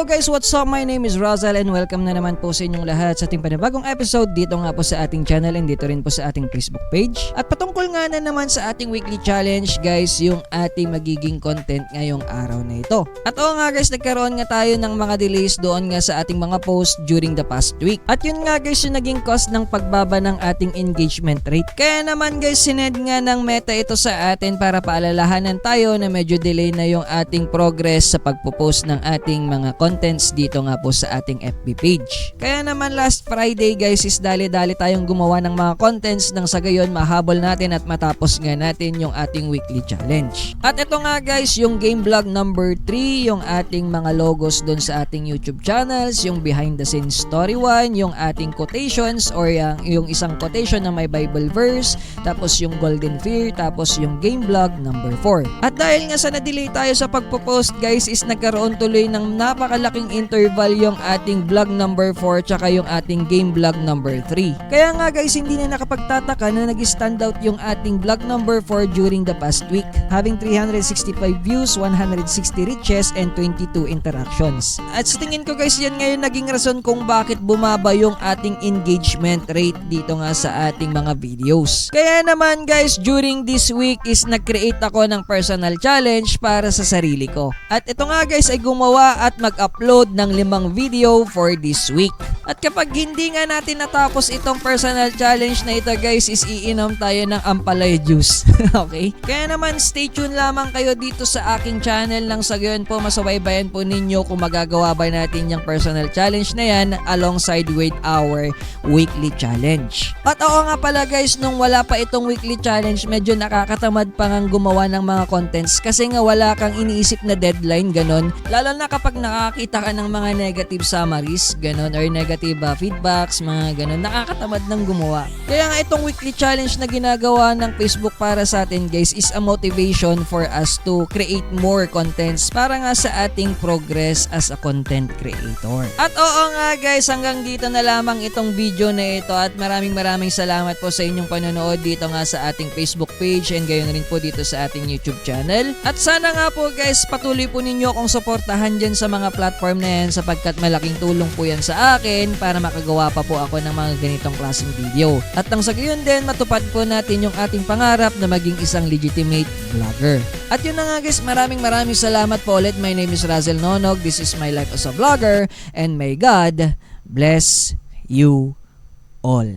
Hello guys, what's up? My name is Razel and welcome na naman po sa inyong lahat sa ating panibagong episode dito nga po sa ating channel and dito rin po sa ating Facebook page. At patungkol nga na naman sa ating weekly challenge guys, yung ating magiging content ngayong araw na ito. At oo nga guys, nagkaroon nga tayo ng mga delays doon nga sa ating mga post during the past week. At yun nga guys yung naging cause ng pagbaba ng ating engagement rate. Kaya naman guys, sinend nga ng Meta ito sa atin para paalalahanan tayo na medyo delay na yung ating progress sa pagpo-post ng ating mga contents dito nga po sa ating FB page. Kaya naman last Friday guys is dali-dali tayong gumawa ng mga contents nang sa gayon mahabol natin at matapos nga natin yung ating weekly challenge. At ito nga guys yung game vlog number 3, yung ating mga logos doon sa ating YouTube channels, yung behind the scenes story 1, yung ating quotations or yung isang quotation na may Bible verse, tapos yung golden fear, tapos yung game vlog number 4. At dahil nga sa na-delay tayo sa pagpo-post guys is nagkaroon tuloy ng napakalaking interval yung ating vlog number 4 tsaka yung ating game vlog number 3. Kaya nga guys, hindi na nakapagtataka na nag-stand out yung ating vlog number 4 during the past week, having 365 views, 160 reaches, and 22 interactions. At sa tingin ko guys, yan ngayon naging rason kung bakit bumaba yung ating engagement rate dito nga sa ating mga videos. Kaya naman guys, during this week is nag-create ako ng personal challenge para sa sarili ko. At ito nga guys ay gumawa at mag-upload ng 5 video for this week. At kapag hindi nga natin natapos itong personal challenge na ito guys is iinom tayo ng ampalaya juice. Okay? Kaya naman stay tuned lamang kayo dito sa aking channel nang sa gayon po masubaybayan po ninyo kung magagawa ba natin yung personal challenge na yan alongside with our weekly challenge. At oo nga pala guys, nung wala pa itong weekly challenge medyo nakakatamad pa ngang gumawa ng mga contents kasi nga wala kang iniisip na deadline ganon. Lalo na kapag nakakita ka ng mga negative summaries ganon or negative feedbacks, mga ganon, nakakatamad nang gumawa. Kaya nga itong weekly challenge na ginagawa ng Facebook para sa atin guys is a motivation for us to create more contents para nga sa ating progress as a content creator. At oo nga guys, hanggang dito na lamang itong video na ito at maraming salamat po sa inyong panonood dito nga sa ating Facebook page and gayon rin po dito sa ating YouTube channel. At sana nga po guys, patuloy po ninyo akong suportahan dyan sa mga platform na yan sapagkat malaking tulong po yan sa akin para makagawa pa po ako ng mga ganitong klaseng video. At nang sa gayon din, matupad po natin yung ating pangarap na maging isang legitimate vlogger. At yun na nga guys, maraming salamat po ulit. My name is Razel Nonog. This is my life as a vlogger and may God bless you all.